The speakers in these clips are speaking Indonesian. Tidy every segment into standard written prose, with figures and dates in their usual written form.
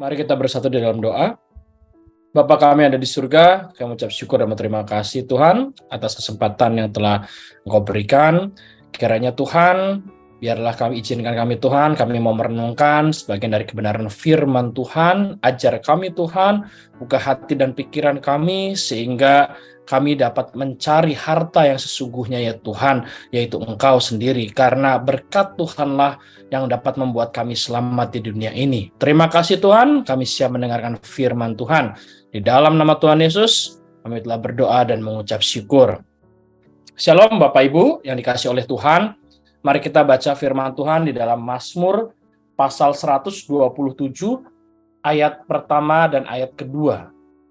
Mari kita bersatu di dalam doa. Bapa kami yang ada di surga, kami ucap syukur dan berterima kasih Tuhan atas kesempatan yang telah Engkau berikan. Kiranya Tuhan, biarlah kami izinkan kami Tuhan, kami mau merenungkan sebagian dari kebenaran firman Tuhan. Ajar kami Tuhan, buka hati dan pikiran kami sehingga kami dapat mencari harta yang sesungguhnya ya Tuhan, yaitu Engkau sendiri. Karena berkat Tuhanlah yang dapat membuat kami selamat di dunia ini. Terima kasih Tuhan, kami siap mendengarkan firman Tuhan. Di dalam nama Tuhan Yesus, kami telah berdoa dan mengucap syukur. Shalom Bapak Ibu yang dikasih oleh Tuhan. Mari kita baca firman Tuhan di dalam Mazmur pasal 127 ayat pertama dan ayat kedua.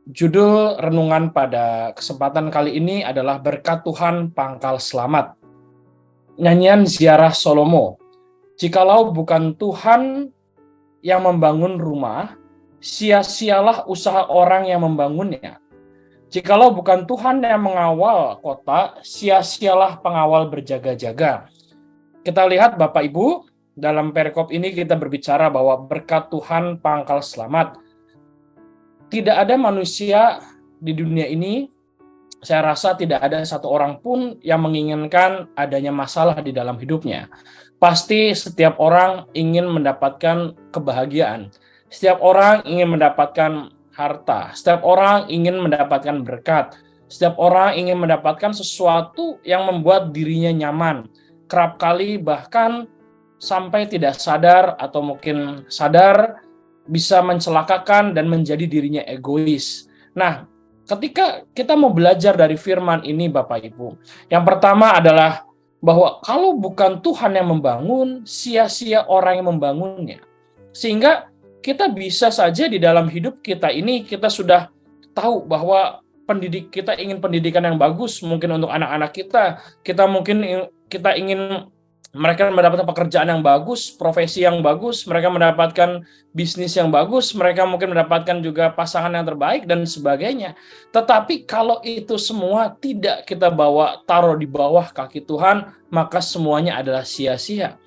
Judul renungan pada kesempatan kali ini adalah Berkat Tuhan Pangkal Selamat. Nyanyian Ziarah Salomo. Jikalau bukan Tuhan yang membangun rumah, sia-sialah usaha orang yang membangunnya. Jikalau bukan Tuhan yang mengawal kota, sia-sialah pengawal berjaga-jaga. Kita lihat Bapak Ibu, dalam perikop ini kita berbicara bahwa berkat Tuhan pangkal selamat. Tidak ada manusia di dunia ini, saya rasa tidak ada satu orang pun yang menginginkan adanya masalah di dalam hidupnya. Pasti setiap orang ingin mendapatkan kebahagiaan. Setiap orang ingin mendapatkan harta, setiap orang ingin mendapatkan berkat, setiap orang ingin mendapatkan sesuatu yang membuat dirinya nyaman. Kerap kali bahkan sampai tidak sadar atau mungkin sadar bisa mencelakakan dan menjadi dirinya egois. Nah, ketika kita mau belajar dari firman ini Bapak Ibu, yang pertama adalah bahwa kalau bukan Tuhan yang membangun, sia-sia orang yang membangunnya. Sehingga kita bisa saja di dalam hidup kita ini kita sudah tahu bahwa kita ingin pendidikan yang bagus mungkin untuk anak-anak kita mungkin kita ingin mereka mendapatkan pekerjaan yang bagus, profesi yang bagus, mereka mendapatkan bisnis yang bagus, mereka mungkin mendapatkan juga pasangan yang terbaik dan sebagainya. Tetapi kalau itu semua tidak kita taruh di bawah kaki Tuhan, maka semuanya adalah sia-sia.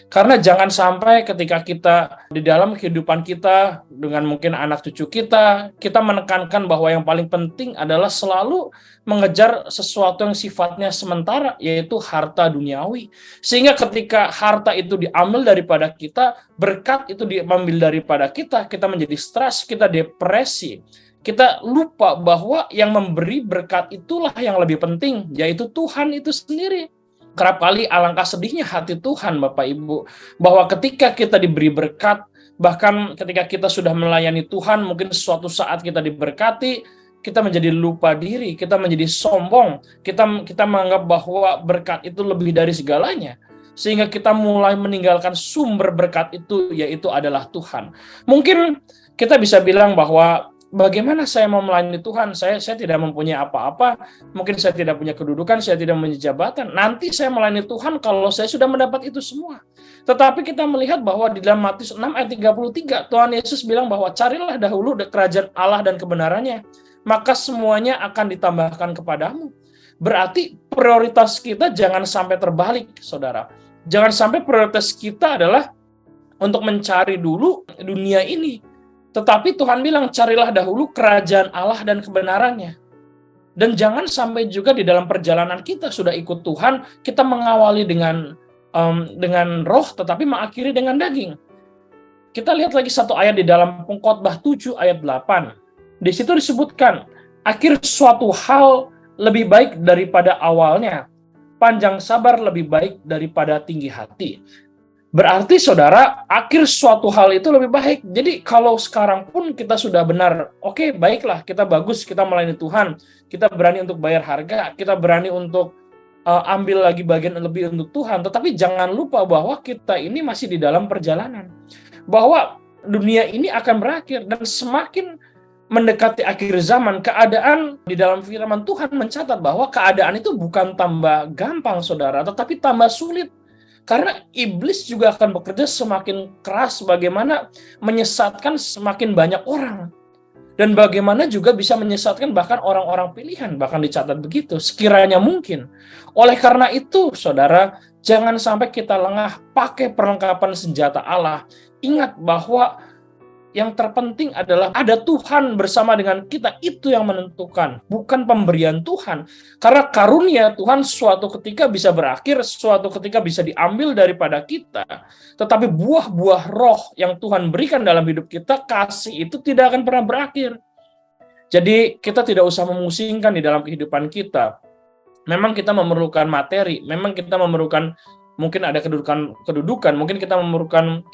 Karena jangan sampai ketika kita di dalam kehidupan kita dengan mungkin anak cucu kita menekankan bahwa yang paling penting adalah selalu mengejar sesuatu yang sifatnya sementara, yaitu harta duniawi. Sehingga ketika harta itu diambil daripada kita, berkat itu diambil daripada kita menjadi stres, kita depresi. Kita lupa bahwa yang memberi berkat itulah yang lebih penting, yaitu Tuhan itu sendiri. Kerap kali alangkah sedihnya hati Tuhan Bapak Ibu, bahwa ketika kita diberi berkat, bahkan ketika kita sudah melayani Tuhan, mungkin suatu saat kita diberkati, kita menjadi lupa diri, kita menjadi sombong, kita menganggap bahwa berkat itu lebih dari segalanya, sehingga kita mulai meninggalkan sumber berkat itu, yaitu adalah Tuhan. Mungkin kita bisa bilang bahwa bagaimana saya mau melayani Tuhan? Saya tidak mempunyai apa-apa, mungkin saya tidak punya kedudukan, saya tidak mempunyai jabatan. Nanti saya melayani Tuhan kalau saya sudah mendapat itu semua. Tetapi kita melihat bahwa di dalam Matius 6 ayat 33, Tuhan Yesus bilang bahwa carilah dahulu kerajaan Allah dan kebenarannya, maka semuanya akan ditambahkan kepadamu. Berarti prioritas kita jangan sampai terbalik, saudara. Jangan sampai prioritas kita adalah untuk mencari dulu dunia ini. Tetapi Tuhan bilang, carilah dahulu kerajaan Allah dan kebenarannya. Dan jangan sampai juga di dalam perjalanan kita sudah ikut Tuhan, kita mengawali dengan roh, tetapi mengakhiri dengan daging. Kita lihat lagi satu ayat di dalam Pengkhotbah 7 ayat 8. Di situ disebutkan, akhir suatu hal lebih baik daripada awalnya, panjang sabar lebih baik daripada tinggi hati. Berarti saudara, akhir suatu hal itu lebih baik. Jadi kalau sekarang pun kita sudah benar, oke, baiklah, kita bagus, kita melayani Tuhan, kita berani untuk bayar harga, kita berani untuk ambil lagi bagian lebih untuk Tuhan. Tetapi jangan lupa bahwa kita ini masih di dalam perjalanan. Bahwa dunia ini akan berakhir, dan semakin mendekati akhir zaman, keadaan di dalam firman Tuhan mencatat bahwa keadaan itu bukan tambah gampang, saudara, tetapi tambah sulit. Karena iblis juga akan bekerja semakin keras bagaimana menyesatkan semakin banyak orang. Dan bagaimana juga bisa menyesatkan bahkan orang-orang pilihan, bahkan dicatat begitu, sekiranya mungkin. Oleh karena itu, saudara, jangan sampai kita lengah pakai perlengkapan senjata Allah. Ingat bahwa yang terpenting adalah ada Tuhan bersama dengan kita, itu yang menentukan, bukan pemberian Tuhan. Karena karunia Tuhan suatu ketika bisa berakhir, suatu ketika bisa diambil daripada kita. Tetapi buah-buah roh yang Tuhan berikan dalam hidup kita, kasih itu tidak akan pernah berakhir. Jadi kita tidak usah memusingkan di dalam kehidupan kita. Memang kita memerlukan materi, memang kita memerlukan mungkin ada kedudukan, mungkin kita memerlukan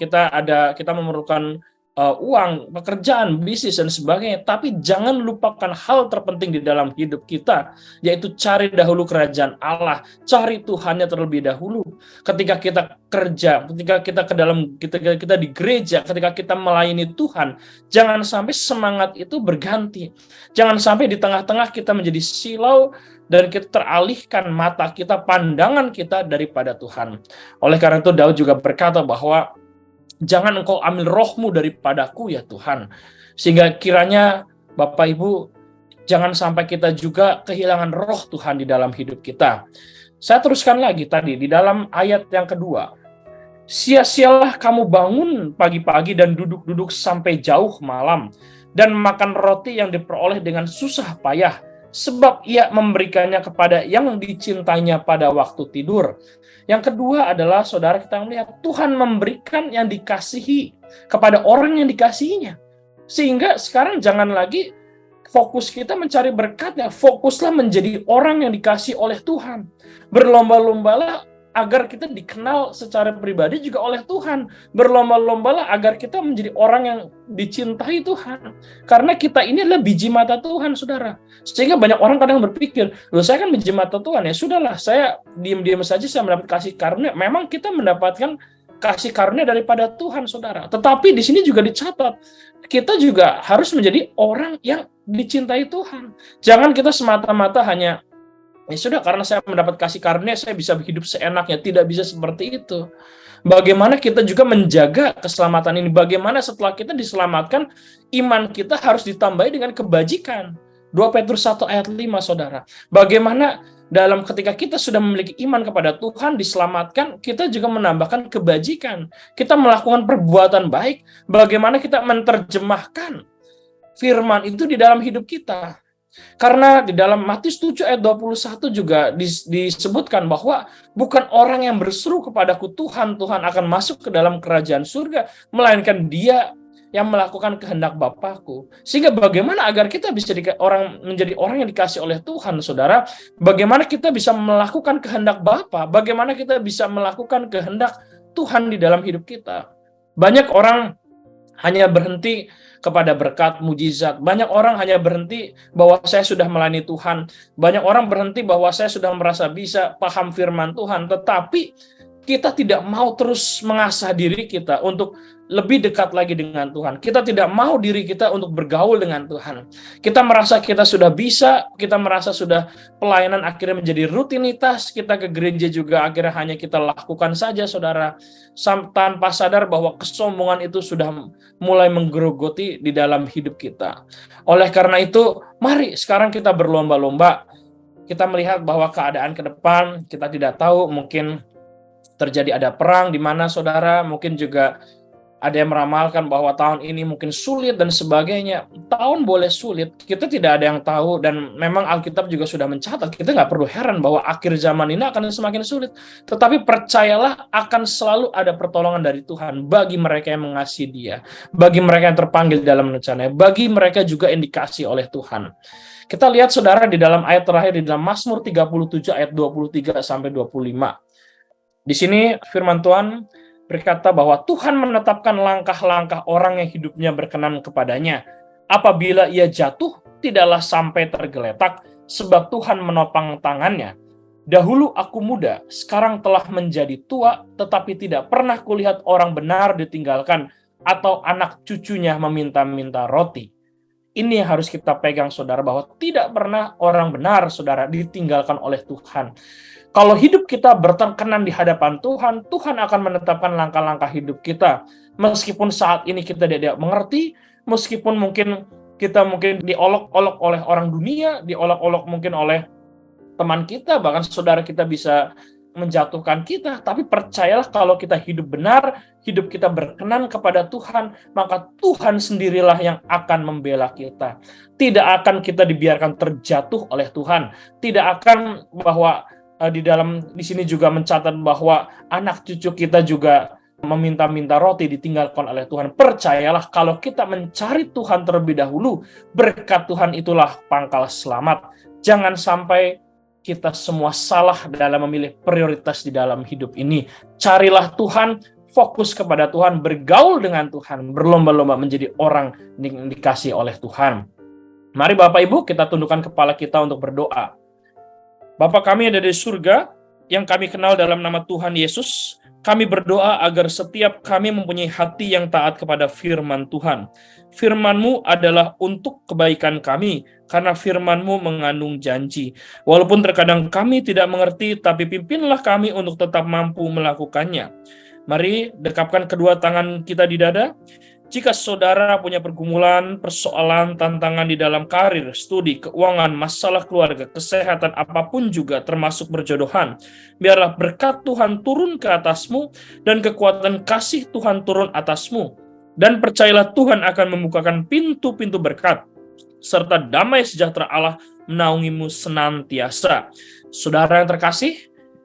uang, pekerjaan, bisnis dan sebagainya. Tapi jangan lupakan hal terpenting di dalam hidup kita, yaitu cari dahulu kerajaan Allah, cari Tuhannya terlebih dahulu. Ketika kita kerja, ketika kita di gereja, ketika kita melayani Tuhan, jangan sampai semangat itu berganti. Jangan sampai di tengah-tengah kita menjadi silau dan kita teralihkan mata kita, pandangan kita daripada Tuhan. Oleh karena itu Daud juga berkata bahwa jangan engkau ambil rohmu daripadaku ya Tuhan. Sehingga kiranya Bapak Ibu, jangan sampai kita juga kehilangan roh Tuhan di dalam hidup kita. Saya teruskan lagi tadi di dalam ayat yang kedua. Sia-sialah kamu bangun pagi-pagi dan duduk-duduk sampai jauh malam, dan makan roti yang diperoleh dengan susah payah, sebab ia memberikannya kepada yang dicintainya pada waktu tidur. Yang kedua adalah, saudara, kita melihat Tuhan memberikan yang dikasihi kepada orang yang dikasihinya. Sehingga sekarang jangan lagi fokus kita mencari berkatnya, fokuslah menjadi orang yang dikasihi oleh Tuhan. Berlomba-lombalah agar kita dikenal secara pribadi juga oleh Tuhan. Berlomba-lombalah agar kita menjadi orang yang dicintai Tuhan. Karena kita ini adalah biji mata Tuhan, saudara. Sehingga banyak orang kadang berpikir, loh saya kan biji mata Tuhan, ya sudahlah, saya diam-diam saja saya mendapat kasih karunia. Memang kita mendapatkan kasih karunia daripada Tuhan, saudara. Tetapi di sini juga dicatat, kita juga harus menjadi orang yang dicintai Tuhan. Jangan kita semata-mata hanya ya sudah, karena saya mendapat kasih karunia, saya bisa hidup seenaknya. Tidak bisa seperti itu. Bagaimana kita juga menjaga keselamatan ini? Bagaimana setelah kita diselamatkan, iman kita harus ditambahi dengan kebajikan. 2 Petrus 1 ayat 5, saudara. Bagaimana dalam ketika kita sudah memiliki iman kepada Tuhan, diselamatkan, kita juga menambahkan kebajikan. Kita melakukan perbuatan baik. Bagaimana kita menerjemahkan firman itu di dalam hidup kita. Karena di dalam Matius 7 ayat 21 juga disebutkan bahwa bukan orang yang berseru kepadaku Tuhan, Tuhan akan masuk ke dalam kerajaan surga, melainkan dia yang melakukan kehendak Bapakku. Sehingga bagaimana agar kita bisa menjadi orang yang dikasih oleh Tuhan, saudara? Bagaimana kita bisa melakukan kehendak Bapa? Bagaimana kita bisa melakukan kehendak Tuhan di dalam hidup kita? Banyak orang hanya berhenti kepada berkat, mujizat. Banyak orang hanya berhenti bahwa saya sudah melayani Tuhan. Banyak orang berhenti bahwa saya sudah merasa bisa paham firman Tuhan. Tetapi kita tidak mau terus mengasah diri kita untuk lebih dekat lagi dengan Tuhan. Kita tidak mau diri kita untuk bergaul dengan Tuhan. Kita merasa kita sudah bisa, kita merasa sudah pelayanan akhirnya menjadi rutinitas, kita ke gereja juga akhirnya hanya kita lakukan saja, saudara, tanpa sadar bahwa kesombongan itu sudah mulai menggerogoti di dalam hidup kita. Oleh karena itu, mari sekarang kita berlomba-lomba. Kita melihat bahwa keadaan ke depan, kita tidak tahu, mungkin terjadi ada perang di mana, saudara, mungkin juga ada yang meramalkan bahwa tahun ini mungkin sulit dan sebagainya. Tahun boleh sulit, kita tidak ada yang tahu, dan memang Alkitab juga sudah mencatat, kita nggak perlu heran bahwa akhir zaman ini akan semakin sulit. Tetapi percayalah, akan selalu ada pertolongan dari Tuhan bagi mereka yang mengasihi Dia, bagi mereka yang terpanggil dalam rencananya, bagi mereka juga yang dikasihi oleh Tuhan. Kita lihat, saudara, di dalam ayat terakhir di dalam Mazmur 37 ayat 23 sampai 25. Di sini firman Tuhan berkata bahwa Tuhan menetapkan langkah-langkah orang yang hidupnya berkenan kepadanya. Apabila ia jatuh, tidaklah sampai tergeletak, sebab Tuhan menopang tangannya. Dahulu aku muda, sekarang telah menjadi tua, tetapi tidak pernah kulihat orang benar ditinggalkan, atau anak cucunya meminta-minta roti. Ini yang harus kita pegang, saudara, bahwa tidak pernah orang benar, saudara, ditinggalkan oleh Tuhan. Kalau hidup kita berkenan di hadapan Tuhan, Tuhan akan menetapkan langkah-langkah hidup kita. Meskipun saat ini kita tidak mengerti, meskipun mungkin kita diolok-olok oleh orang dunia, diolok-olok mungkin oleh teman kita, bahkan saudara kita bisa menjatuhkan kita, tapi percayalah kalau kita hidup benar, hidup kita berkenan kepada Tuhan, maka Tuhan sendirilah yang akan membela kita. Tidak akan kita dibiarkan terjatuh oleh Tuhan. Tidak akan bahwa di sini juga mencatat bahwa anak cucu kita juga meminta-minta roti ditinggalkan oleh Tuhan. Percayalah kalau kita mencari Tuhan terlebih dahulu, berkat Tuhan itulah pangkal selamat. Jangan sampai kita semua salah dalam memilih prioritas di dalam hidup ini. Carilah Tuhan, fokus kepada Tuhan, bergaul dengan Tuhan, berlomba-lomba menjadi orang yang dikasihi oleh Tuhan. Mari Bapak Ibu, kita tundukkan kepala kita untuk berdoa. Bapa kami yang ada di surga, yang kami kenal dalam nama Tuhan Yesus, kami berdoa agar setiap kami mempunyai hati yang taat kepada firman Tuhan. Firman-Mu adalah untuk kebaikan kami, karena firman-Mu mengandung janji. Walaupun terkadang kami tidak mengerti, tapi pimpinlah kami untuk tetap mampu melakukannya. Mari dekapkan kedua tangan kita di dada. Jika saudara punya pergumulan, persoalan, tantangan di dalam karir, studi, keuangan, masalah keluarga, kesehatan, apapun juga termasuk berjodohan, biarlah berkat Tuhan turun ke atasmu dan kekuatan kasih Tuhan turun atasmu. Dan percayalah Tuhan akan membukakan pintu-pintu berkat, serta damai sejahtera Allah menaungimu senantiasa. Saudara yang terkasih,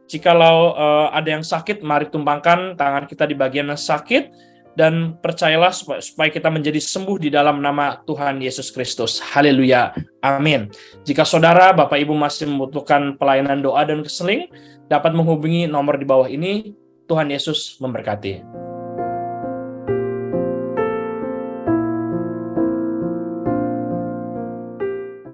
jikalau ada yang sakit, mari tumpangkan tangan kita di bagian yang sakit, dan percayalah supaya kita menjadi sembuh di dalam nama Tuhan Yesus Kristus. Haleluya. Amin. Jika saudara, Bapak Ibu masih membutuhkan pelayanan doa dan keseling, dapat menghubungi nomor di bawah ini. Tuhan Yesus memberkati.